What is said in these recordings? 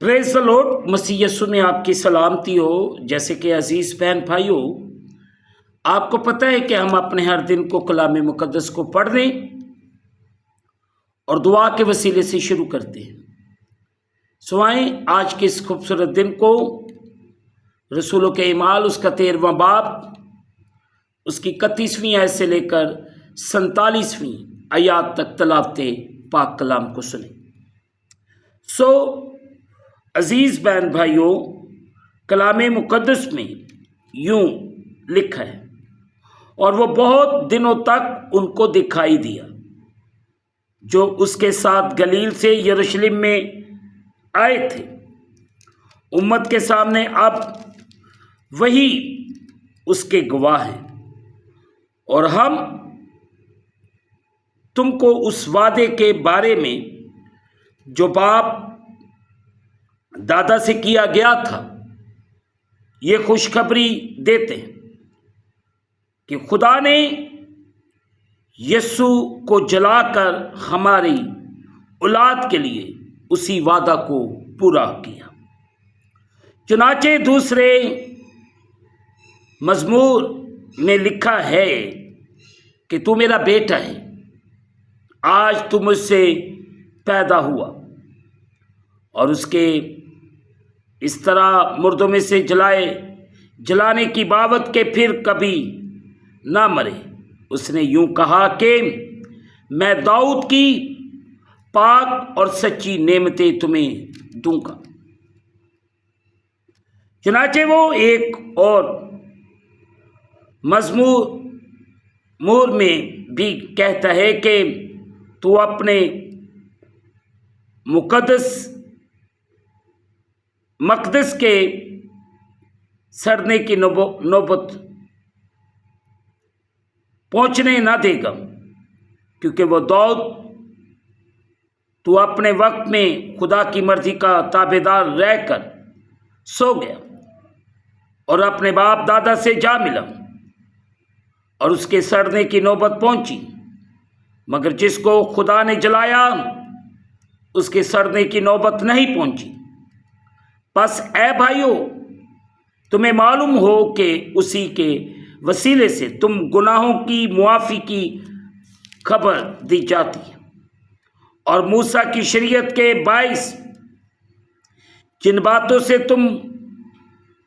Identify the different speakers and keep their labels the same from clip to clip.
Speaker 1: Praise the Lord. मसीह यीशु में आपकी सलामती हो। जैसे कि अजीज़ बहन भाइयों, आपको पता है कि हम अपने हर दिन को कलाम मुक़द्दस को पढ़ने और दुआ के वसीले से शुरू करते हैं। सुनाएं आज के इस खूबसूरत दिन को रसूलों के इमाल उसका 13वां बाब उसकी 31वीं आयत से लेकर 47वीं आयत तक तलावते पाक कलाम को सुने। अजीज़ बहन भाइयों, कलाम मुक़द्दस में यूं लिखा है, और वो बहुत दिनों तक उनको दिखाई दिया जो उसके साथ गलील से यरूशलेम में आए थे। उम्मत के सामने अब वही उसके गवाह हैं, और हम तुमको उस वादे के बारे में जो बाप दादा से किया गया था ये खुशखबरी देते हैं कि खुदा ने यीशु को जलाकर हमारी औलाद के लिए उसी वादा को पूरा किया। चुनाचे दूसरे मज़मूर में लिखा है कि तू मेरा बेटा है, आज तू मुझसे पैदा हुआ। और उसके इस तरह मुर्दों में से जलाने की बावत के फिर कभी ना मरे। उसने यूं कहा कि मैं दाऊद की पाक और सच्ची नेमतें तुम्हें दूंगा। चुनाचे वो एक और मज़मूर में भी कहता है कि तू अपने मक़दस के सड़ने की नौबत पहुंचने ना देगा, क्योंकि वो दाऊद तू अपने वक्त में खुदा की मर्जी का ताबेदार रहकर सो गया और अपने बाप दादा से जा मिला, और उसके सड़ने की नौबत पहुंची। मगर जिसको खुदा ने जलाया उसके सड़ने की नौबत नहीं पहुंची। बस ऐ भाइयों, तुम्हें मालूम हो कि उसी के वसीले से तुम गुनाहों की मुआफ़ी की खबर दी जाती है, और मूसा की शरीयत के बाइस जिन बातों से तुम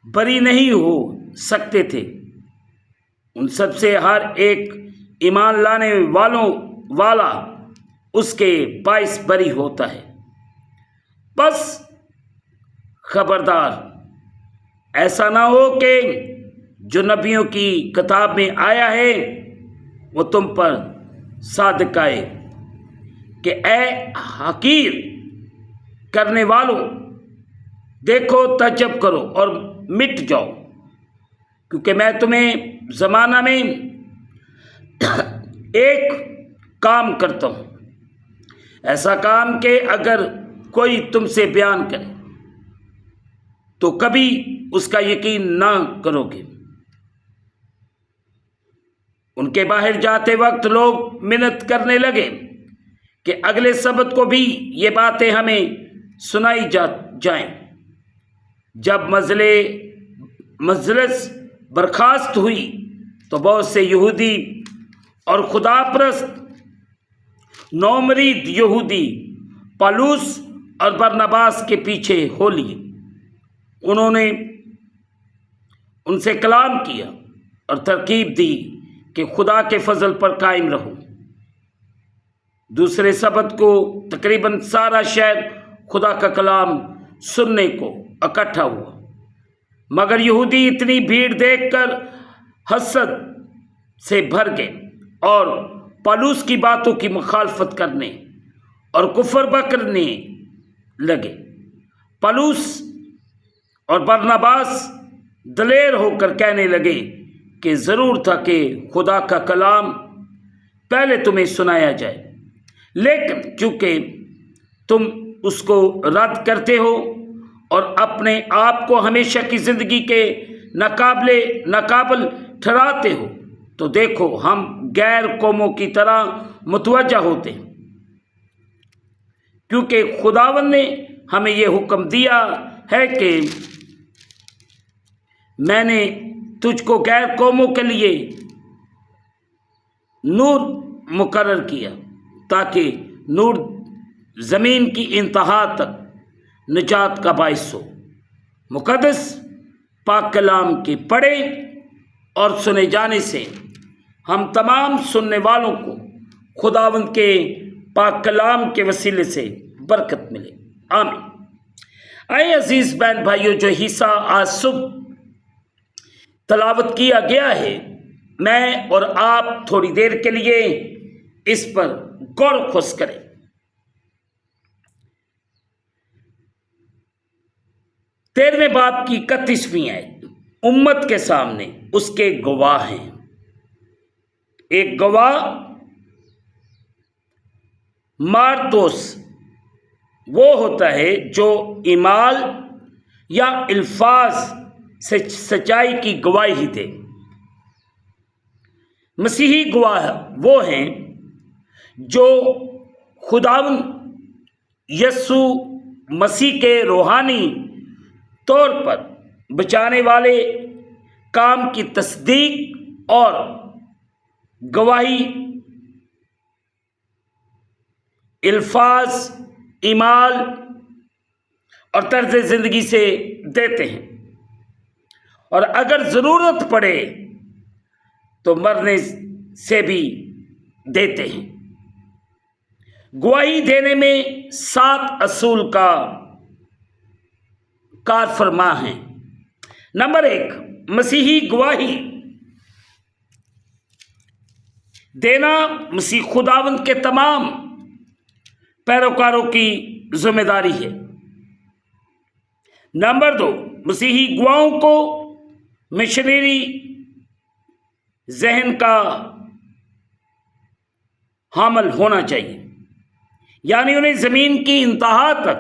Speaker 1: बरी नहीं हो सकते थे उन सब से हर एक ईमान लाने वाला उसके बाइस बरी होता है। बस खबरदार, ऐसा ना हो कि जो नबियों की किताब में आया है वो तुम पर सादिक आए कि ऐ हकीर करने वालों, देखो तजब करो और मिट जाओ, क्योंकि मैं तुम्हें ज़माना में एक काम करता हूँ, ऐसा काम कि अगर कोई तुमसे बयान करे तो कभी उसका यकीन ना करोगे। उनके बाहर जाते वक्त लोग मिन्नत करने लगे कि अगले सबत को भी ये बातें हमें सुनाई जाएं। जब मजलिस बर्खास्त हुई तो बहुत से यहूदी और खुदापरस्त नौमरीद यहूदी पौलुस और बरनबास के पीछे हो लिए। उन्होंने उनसे कलाम किया और तरकीब दी कि खुदा के फजल पर कायम रहो। दूसरे सबत को तकरीबन सारा शहर खुदा का कलाम सुनने को इकट्ठा हुआ, मगर यहूदी इतनी भीड़ देखकर हसद से भर गए और पौलुस की बातों की मुखालफत करने और कुफर बकरने लगे। पौलुस और बरनबास दलेर होकर कहने लगे कि ज़रूर था कि खुदा का कलाम पहले तुम्हें सुनाया जाए, लेकिन चूँकि तुम उसको रद्द करते हो और अपने आप को हमेशा की ज़िंदगी के नाकाबिल ठहराते हो, तो देखो हम गैर कौमों की तरह मुतवज्जा होते हैं, क्योंकि खुदावन ने ہمیں یہ حکم دیا ہے کہ میں نے تجھ کو غیر قوموں کے لیے نور مقرر کیا تاکہ نور زمین کی انتہا تک نجات کا باعث ہو۔ مقدس پاک کلام کے پڑھے اور سنے جانے سے ہم تمام سننے والوں کو خداوند کے پاک کلام کے وسیلے سے برکت ملے، آمین۔ آئے عزیز بہن بھائیو، جو حصہ آج صبح تلاوت کیا گیا ہے، میں اور آپ تھوڑی دیر کے لیے اس پر غور و خوض کریں۔ 13ویں باب کی 31ویں آیت، امت کے سامنے اس کے گواہ ہیں۔ ایک گواہ مارتوس وہ ہوتا ہے جو اعمال یا الفاظ سے سچائی کی گواہی دے۔ مسیحی گواہ وہ ہیں جو خداوند یسوع مسیح کے روحانی طور پر بچانے والے کام کی تصدیق اور گواہی الفاظ، اعمال اور طرز زندگی سے دیتے ہیں، اور اگر ضرورت پڑے تو مرنے سے بھی دیتے ہیں۔ گواہی دینے میں 7 اصول کا کار فرما ہے۔ نمبر 1، مسیحی گواہی دینا مسیح خداوند کے تمام پیروکاروں کی ذمہ داری ہے۔ نمبر 2، مسیحی گواہوں کو مشنری ذہن کا حامل ہونا چاہیے، یعنی انہیں زمین کی انتہا تک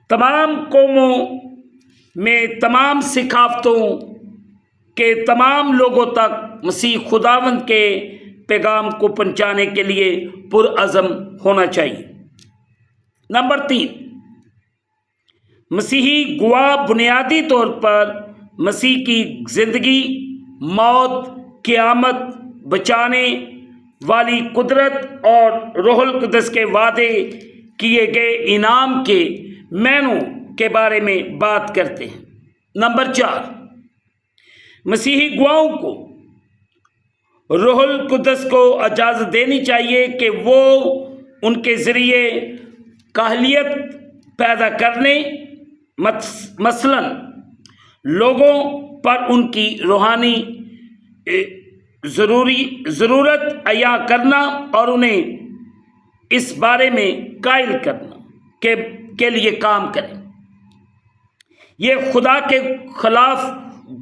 Speaker 1: تمام قوموں میں تمام ثقافتوں کے تمام لوگوں تک مسیح خداوند کے پیغام کو پہنچانے کے لیے پرعزم ہونا چاہیے۔ نمبر 3، مسیحی گواہ بنیادی طور پر مسیح کی زندگی، موت، قیامت، بچانے والی قدرت اور روح القدس کے وعدے کیے گئے انعام کے معنوں کے بارے میں بات کرتے ہیں۔ نمبر 4، مسیحی گواہوں کو روح القدس کو اجازت دینی چاہیے کہ وہ ان کے ذریعے کاہلیت پیدا کرنے، مثلاً لوگوں پر ان کی روحانی ضرورت عیاں کرنا اور انہیں اس بارے میں قائل کرنا کے لیے کام کریں۔ یہ خدا کے خلاف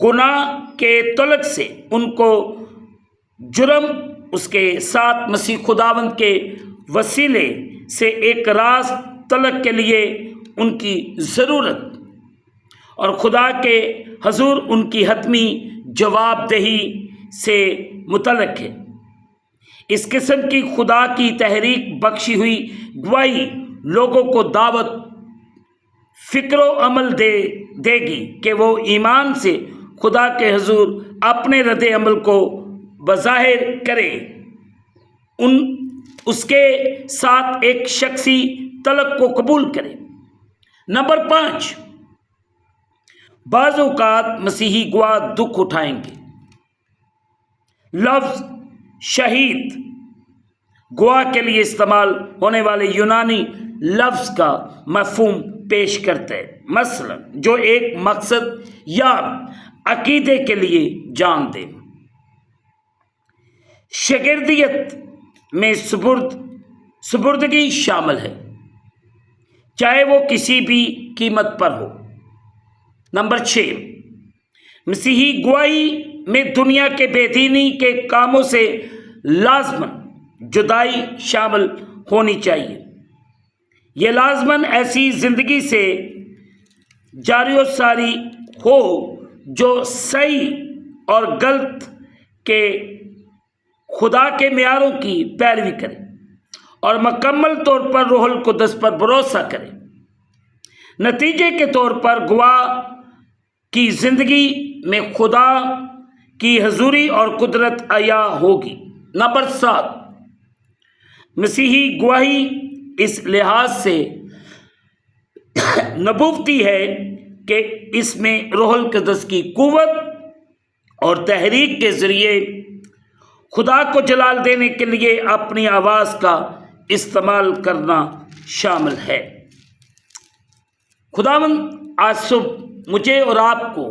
Speaker 1: گناہ کے تعلق سے ان کو جرم، اس کے ساتھ مسیح خداوند کے وسیلے سے ایک راست طلب کے لیے ان کی ضرورت اور خدا کے حضور ان کی حتمی جواب دہی سے متعلق ہے۔ اس قسم کی خدا کی تحریک بخشی ہوئی گواہی لوگوں کو دعوت فکر و عمل دے گی کہ وہ ایمان سے خدا کے حضور اپنے رد عمل کو بظاہر کرے، اس کے ساتھ ایک شخصی طلب کو قبول کرے۔ نمبر 5، بعض اوقات مسیحی گواہ دکھ اٹھائیں گے۔ لفظ شہید گواہ کے لیے استعمال ہونے والے یونانی لفظ کا مفہوم پیش کرتا ہے، مثلا جو ایک مقصد یا عقیدے کے لیے جان دے۔ شاگردیت میں سپردگی شامل ہے، چاہے وہ کسی بھی قیمت پر ہو۔ نمبر 6، مسیحی گواہی میں دنیا کے بے دینی کے کاموں سے لازماً جدائی شامل ہونی چاہیے۔ یہ لازماً ایسی زندگی سے جاری و ساری ہو جو صحیح اور غلط کے خدا کے معیاروں کی پیروی کرے اور مکمل طور پر روح القدس پر بھروسہ کرے۔ नतीजे के तौर पर गवाह की जिंदगी में खुदा की हजूरी और कुदरत आया होगी। नंबर 7, मसीही गवाही इस लिहाज से नबूवती है कि इसमें रूहुल कुद्दस की कुव्वत और तहरीक के जरिए खुदा को जलाल देने के लिए अपनी आवाज़ का इस्तेमाल करना शामिल है। खुदावंद आज सुबह मुझे और आपको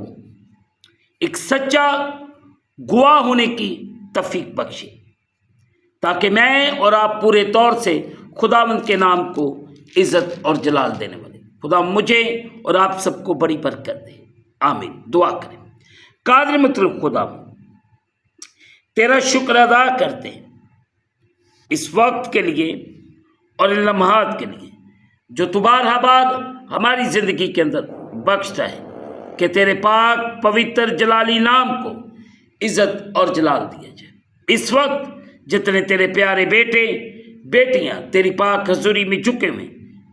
Speaker 1: एक सच्चा गवाह होने की तौफीक बख्शे, ताकि मैं और आप पूरे तौर से खुदावंद के नाम को इज़्ज़त और जलाल देने वाले खुदा मुझे और आप सबको बड़ी बरकत दे। आमीन। दुआ करें। कादिर मतलब खुदा, तेरा शुक्र अदा करते हैं इस वक्त के लिए और इन लम्हात के लिए जो तू बार हमारी ज़िंदगी के अंदर बख्शता है कि तेरे पाक पवित्र जलाली नाम को इज़्ज़त और जलाल दिया जाए। इस वक्त जितने तेरे प्यारे बेटे बेटियां तेरी पाक हजूरी में झुके हुए,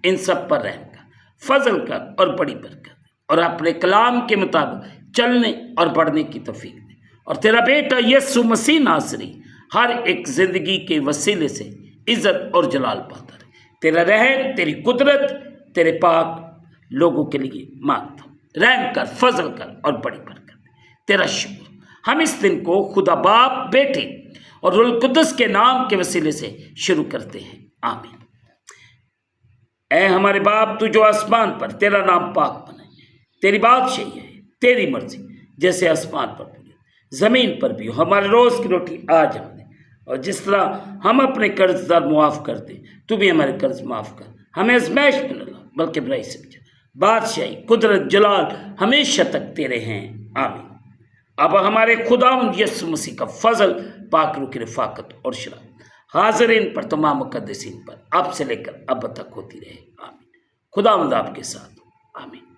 Speaker 1: इन सब पर रहम कर, फजल कर और बड़ी बरकत, और अपने कलाम के मुताबिक चलने और बढ़ने की तौफीक दे। और तेरा बेटा यीशु मसीह नासरी हर एक ज़िंदगी के वसीले से इज़्ज़त और जलाल पाता रहे। तेरा रहम, तेरी कुदरत तेरे पाक लोगों के लिए मांगता हूँ। रहम कर, फजल कर और बड़ी बरकत। तेरा शुक्र। हम इस दिन को खुदा बाप, बेटे और रूहुल कुद्दस के नाम के वसीले से शुरू करते हैं। आमीन। ऐ हमारे बाप, तू जो आसमान पर, तेरा नाम पाक बने, तेरी बादशाही है, तेरी मर्जी जैसे आसमान पर पूरी ज़मीन पर भी हो। हमारे रोज़ की रोटी आज हमें दे, और जिस तरह हम अपने कर्जदार मुआफ़ करते, तू भी हमारे कर्ज माफ़ कर। हमें आज़माइश में न ला, बल्कि बुराई से बचा। बादशाही, कुदरत, जलाल हमेशा तक तेरे हैं। आमीन। अब हमारे खुदावंद यीशु मसीह का फजल, पाक रूह की रफ़ाकत और शराब हाज़रीन पर, तमाम मुक़द्दसीन पर अब से लेकर अब तक होती रहे। आमीन। खुदावंद आपके साथ। आमीन।